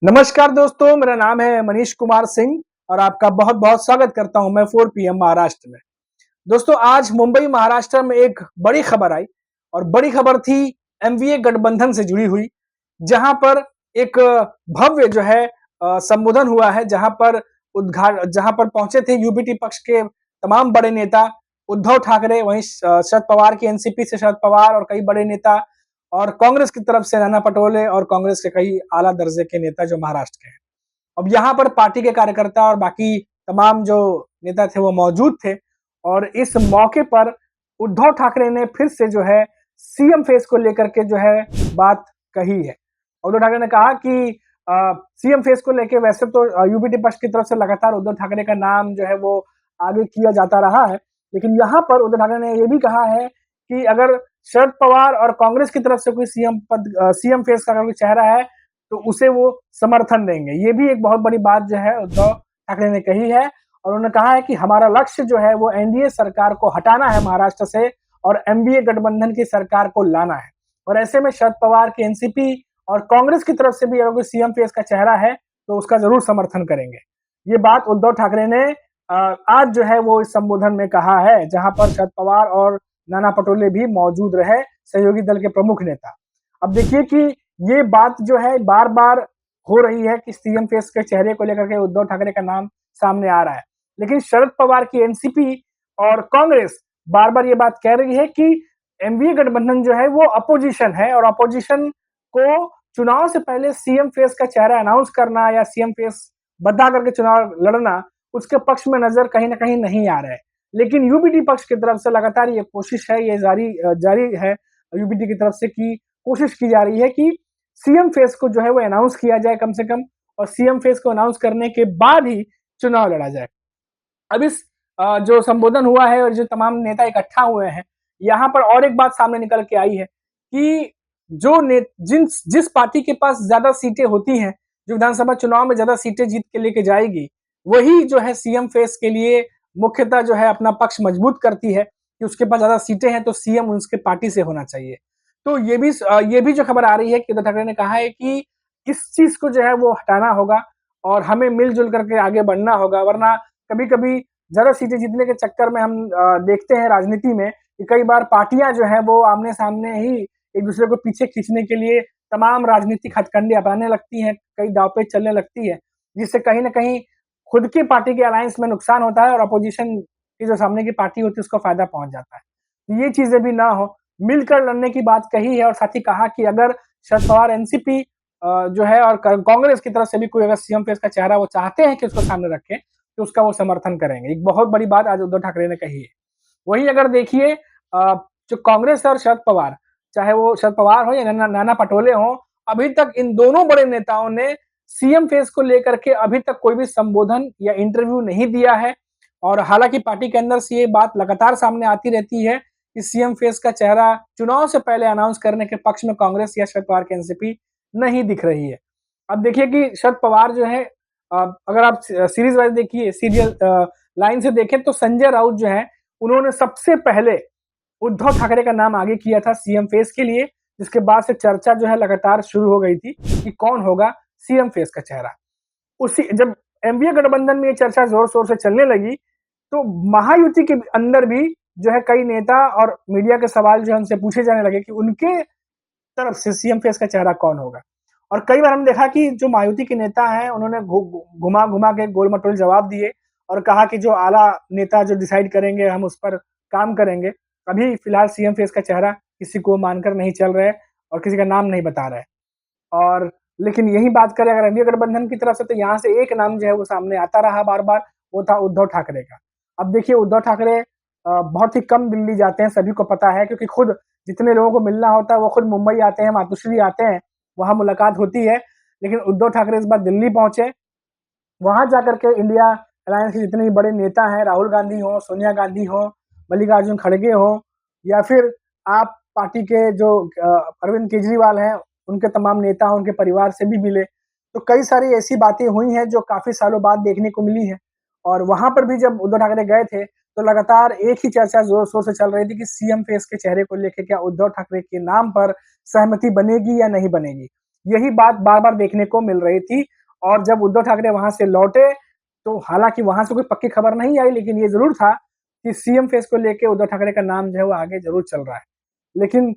नमस्कार दोस्तों, मेरा नाम है मनीष कुमार सिंह और आपका बहुत-बहुत स्वागत करता हूं मैं 4 पीएम महाराष्ट्र में। दोस्तों, आज मुंबई महाराष्ट्र में एक बड़ी खबर आई और बड़ी खबर थी एनडीए गठबंधन से जुड़ी हुई, जहां पर एक भव्य जो है संबोधन हुआ है, जहां पर पहुंचे थे यूबीटी पक्ष के तमाम बड़े नेता उद्धव ठाकरे, वहीं शरद पवार की एनसीपी से शरद पवार और कई बड़े नेता और कांग्रेस की तरफ से नाना पटोले और कांग्रेस के कई आला दर्जे के नेता जो महाराष्ट्र के हैं। अब यहाँ पर पार्टी के कार्यकर्ता और बाकी तमाम जो नेता थे वो मौजूद थे और इस मौके पर उद्धव ठाकरे ने फिर से जो है सीएम फेस को लेकर के जो है बात कही है। उद्धव ठाकरे ने कहा कि सीएम फेस को लेके वैसे तो यूबीटी पक्ष की तरफ से लगातार उद्धव ठाकरे का नाम जो है वो आगे किया जाता रहा है, लेकिन यहाँ पर उद्धव ठाकरे ने ये भी कहा है कि अगर शरद पवार और कांग्रेस की तरफ से कोई सीएम फेस का कोई चेहरा है तो उसे वो समर्थन देंगे। ये भी एक बहुत बड़ी बात जो है उद्धव ठाकरे ने कही है और उन्होंने कहा है कि हमारा लक्ष्य जो है वो एनडीए सरकार को हटाना है महाराष्ट्र से और एनडीए गठबंधन की सरकार को लाना है। और ऐसे में शरद पवार की एनसीपी और कांग्रेस की तरफ से भी अगर कोई सीएम फेस का चेहरा है तो उसका जरूर समर्थन करेंगे। ये बात उद्धव ठाकरे ने आज जो है वो इस संबोधन में कहा है, जहां पर शरद पवार और नाना पटोले भी मौजूद रहे, सहयोगी दल के प्रमुख नेता। अब देखिए कि ये बात जो है बार-बार हो रही है कि सीएम फेस के चेहरे को लेकर के उद्धव ठाकरे का नाम सामने आ रहा है। लेकिन शरद पवार की एनसीपी और कांग्रेस बार-बार ये बात कह रही है कि एनडीए गठबंधन जो है वो अपोजिशन है और अपोजिशन को चुनाव से पहले सीएम फेस का चेहरा अनाउंस करना या सीएम फेस बता करके चुनाव लड़ना, उसके पक्ष में नजर कहीं न कहीं नहीं आ रहा है। लेकिन यूबीटी पक्ष की तरफ से लगातार ये कोशिश है, ये जारी है यूबीटी की तरफ से कि कोशिश की जा रही है कि सीएम फेस को जो है वो अनाउंस किया जाए कम से कम और सीएम फेस को अनाउंस करने के बाद ही चुनाव लड़ा जाए। अब इस जो संबोधन हुआ है और जो तमाम नेता इकट्ठा हुए हैं, यहाँ पर और एक बात सामने निकल के आई है कि जिस पार्टी के पास ज्यादा सीटें होती हैं, जो विधानसभा चुनाव में ज्यादा सीटें जीत के लेके जाएगी, वही जो है सीएम फेस के लिए मुख्यतः जो है अपना पक्ष मजबूत करती है कि उसके पास ज्यादा सीटें हैं तो सीएम उसके पार्टी से होना चाहिए। तो ये भी जो खबर आ रही है कि उद्धव ठाकरे ने कहा है कि इस चीज को जो है वो हटाना होगा और हमें मिलजुल करके आगे बढ़ना होगा, वरना कभी-कभी ज्यादा सीटें जीतने के चक्कर में हम देखते हैं राजनीति में कि कई बार पार्टियां जो है वो आमने-सामने ही एक दूसरे को पीछे खींचने के लिए तमाम राजनीतिक हथकंडे अपनाने लगती हैं, कई दांवपेच चलने लगती है, जिससे कहीं न कहीं खुद की पार्टी के अलायंस में नुकसान होता है और अपोजिशन की जो सामने की पार्टी होती है उसको फायदा पहुंच जाता है। तो ये चीजें भी ना हो, मिलकर लड़ने की बात कही है और साथ ही कहा कि अगर शरद पवार एनसीपी जो है और कांग्रेस की तरफ से भी कोई अगर सीएम फेस का चेहरा वो चाहते हैं कि उसको सामने रखें, तो उसका वो समर्थन करेंगे। एक बहुत बड़ी बात आज उद्धव ठाकरे ने कही है। वहीं अगर देखिए जो कांग्रेस और शरद पवार, चाहे वो शरद पवार हो या नाना पटोले हो, अभी तक इन दोनों बड़े नेताओं ने सीएम फेस को लेकर के अभी तक कोई भी संबोधन या इंटरव्यू नहीं दिया है और हालांकि पार्टी के अंदर से ये बात लगातार सामने आती रहती है कि सीएम फेस का चेहरा चुनाव से पहले अनाउंस करने के पक्ष में कांग्रेस या शरद पवार की एनसीपी नहीं दिख रही है। अब देखिए कि शरद पवार जो है अगर आप सीरीज वाइज देखिए, सीरियल लाइन से देखें तो संजय राउत जो है उन्होंने सबसे पहले उद्धव ठाकरे का नाम आगे किया था सीएम फेस के लिए, जिसके बाद से चर्चा जो है लगातार शुरू हो गई थी कि कौन होगा सीएम फेस का चेहरा। उसी जब एनडीए गठबंधन में ये चर्चा जोर शोर से चलने लगी तो महायुति के अंदर भी जो है कई नेता और मीडिया के सवाल जो है उनसे पूछे जाने लगे कि उनके तरफ से सीएम फेस का चेहरा कौन होगा। और कई बार हमने देखा कि जो मायावती के नेता हैं उन्होंने घुमा घुमा के गोल मटोल जवाब दिए और कहा कि जो आला नेता जो डिसाइड करेंगे हम उस पर काम करेंगे। अभी फिलहाल सीएम फेस का चेहरा किसी को मानकर नहीं चल रहे और किसी का नाम नहीं बता रहे। और लेकिन यही बात करें अगर एनडीए गठबंधन की तरफ से तो यहाँ से एक नाम जो है वो सामने आता रहा बार-बार, वो था उद्धव ठाकरे का। अब देखिए उद्धव ठाकरे बहुत ही कम दिल्ली जाते हैं, सभी को पता है, क्योंकि खुद जितने लोगों को मिलना होता है वो खुद मुंबई आते हैं, मातोश्री आते हैं, वहाँ मुलाकात होती है। लेकिन उद्धव ठाकरे इस बार दिल्ली पहुंचे, वहां जाकर के इंडिया अलायंस के जितने भी बड़े नेता हैं, राहुल गांधी हो, सोनिया गांधी हो, मल्लिकार्जुन खड़गे हो या फिर आप पार्टी के जो अरविंद केजरीवाल हैं, उनके तमाम नेता उनके परिवार से भी मिले। तो कई सारी ऐसी बातें हुई हैं जो काफी सालों बाद देखने को मिली हैं। और वहां पर भी जब उद्धव ठाकरे गए थे तो लगातार एक ही चर्चा जोर शोर से चल रही थी कि सीएम फेस के चेहरे को लेकर क्या उद्धव ठाकरे के नाम पर सहमति बनेगी या नहीं बनेगी। यही बात बार बार देखने को मिल रही थी। और जब उद्धव ठाकरे वहां से लौटे तो हालांकि वहां से कोई पक्की खबर नहीं आई, लेकिन ये जरूर था कि सीएम फेस को लेके उद्धव ठाकरे का नाम जो है वो आगे जरूर चल रहा है। लेकिन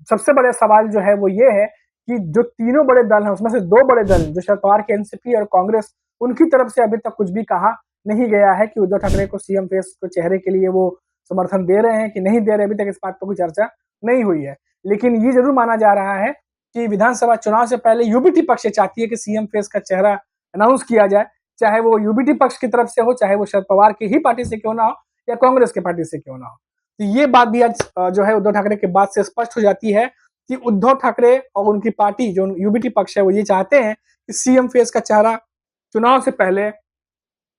सबसे बड़े सवाल जो है वो ये है कि जो तीनों बड़े दल हैं उसमें से दो बड़े दल जो शरद पवार के एनसीपी और कांग्रेस, उनकी तरफ से अभी तक कुछ भी कहा नहीं गया है कि उद्धव ठाकरे को सीएम फेस को चेहरे के लिए वो समर्थन दे रहे हैं कि नहीं दे रहे। अभी तक इस बात पर कोई चर्चा नहीं हुई है। लेकिन ये जरूर माना जा रहा है कि विधानसभा चुनाव से पहले यूबीटी पक्ष चाहती है कि सीएम फेस का चेहरा अनाउंस किया जाए, चाहे वो यूबीटी पक्ष की तरफ से हो, चाहे वो शरद पवार की ही पार्टी से क्यों ना हो या कांग्रेस के पार्टी से क्यों ना हो। तो ये बात भी आज जो है उद्धव ठाकरे के बाद से स्पष्ट हो जाती है कि उद्धव ठाकरे और उनकी पार्टी जो यूबीटी पक्ष है वो ये चाहते हैं कि सीएम फेस का चेहरा चुनाव से पहले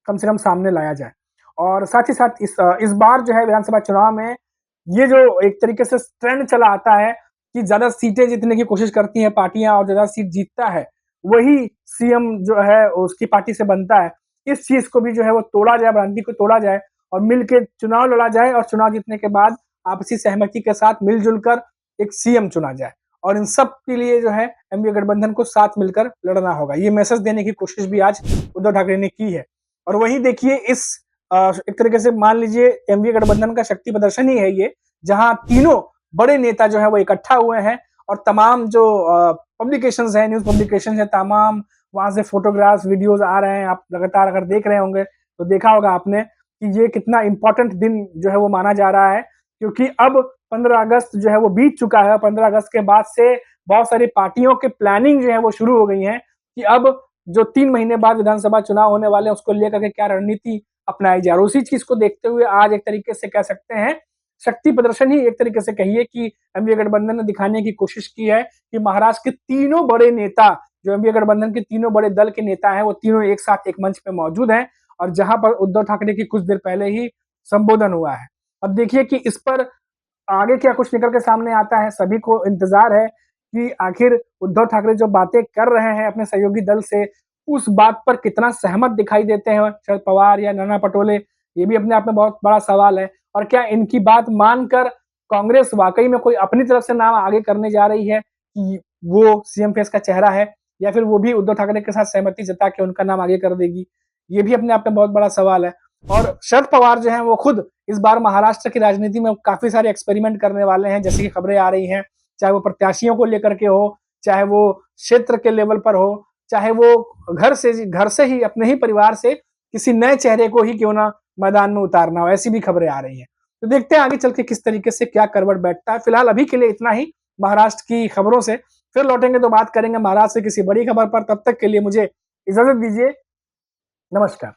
कम से कम सामने लाया जाए। और साथ ही साथ इस बार जो है विधानसभा चुनाव में ये जो एक तरीके से ट्रेंड चला आता है कि ज्यादा सीटें जीतने की कोशिश करती हैं पार्टियां और ज्यादा सीट जीतता है वही सीएम जो है उसकी पार्टी से बनता है। इस चीज को भी जो है वो तोड़ा जाए, भ्रांति को तोड़ा जाए और मिलकर चुनाव लड़ा जाए और चुनाव जीतने के बाद आपसी सहमति के साथ मिलजुल कर एक सीएम चुना जाए। और इन सब के लिए जो है एनडीए गठबंधन को साथ मिलकर लड़ना होगा। ये मैसेज देने की कोशिश भी आज उद्धव ठाकरे ने की है। और वहीं देखिए इस एक तरीके से मान लीजिए एनडीए गठबंधन का शक्ति प्रदर्शन ही है ये, जहां तीनों बड़े नेता जो है वो इकट्ठा हुए हैं और तमाम जो पब्लिकेशंस हैं, न्यूज पब्लिकेशंस हैं, तमाम वहां से फोटोग्राफ्स वीडियोस आ रहे हैं। आप लगातार अगर देख रहे होंगे तो देखा होगा आपने कि ये कितना इंपॉर्टेंट दिन जो है वो माना जा रहा है, क्योंकि अब 15 अगस्त जो है वो बीत चुका है। 15 अगस्त के बाद से बहुत सारी पार्टियों के प्लानिंग जो है वो शुरू हो गई है कि अब जो 3 महीने बाद विधानसभा चुनाव होने वाले हैं उसको लेकर के क्या रणनीति अपनाई जाए। और उसी चीज को देखते हुए आज एक तरीके से कह सकते हैं शक्ति प्रदर्शन ही एक तरीके से कहिए कि एनडीए गठबंधन ने दिखाने की कोशिश की है कि महाराष्ट्र के तीनों बड़े नेता, जो एनडीए गठबंधन के तीनों बड़े दल के नेता हैं, वो तीनों एक साथ एक मंच पे मौजूद हैं और जहां पर उद्धव ठाकरे की कुछ देर पहले ही संबोधन हुआ है। अब देखिए कि इस पर आगे क्या कुछ निकल के सामने आता है। सभी को इंतजार है कि आखिर उद्धव ठाकरे जो बातें कर रहे हैं अपने सहयोगी दल से, उस बात पर कितना सहमत दिखाई देते हैं शरद पवार या नाना पटोले, ये भी अपने आप में बहुत बड़ा सवाल है। और क्या इनकी बात मानकर कांग्रेस वाकई में कोई अपनी तरफ से नाम आगे करने जा रही है कि वो सीएम फेस का चेहरा है, या फिर वो भी उद्धव ठाकरे के साथ सहमति जता के उनका नाम आगे कर देगी, ये भी अपने आप में बहुत बड़ा सवाल है। और शरद पवार जो हैं वो खुद इस बार महाराष्ट्र की राजनीति में काफी सारे एक्सपेरिमेंट करने वाले हैं, जैसे कि खबरें आ रही हैं, चाहे वो प्रत्याशियों को लेकर के हो, चाहे वो क्षेत्र के लेवल पर हो, चाहे वो घर से ही अपने ही परिवार से किसी नए चेहरे को ही क्यों ना मैदान में उतारना हो, ऐसी भी खबरें आ रही हैं। तो देखते हैं आगे चल के किस तरीके से क्या करवट बैठता है। फिलहाल अभी के लिए इतना ही महाराष्ट्र की खबरों से। फिर लौटेंगे तो बात करेंगे महाराष्ट्र से किसी बड़ी खबर पर। तब तक के लिए मुझे इजाजत दीजिए। नमस्कार।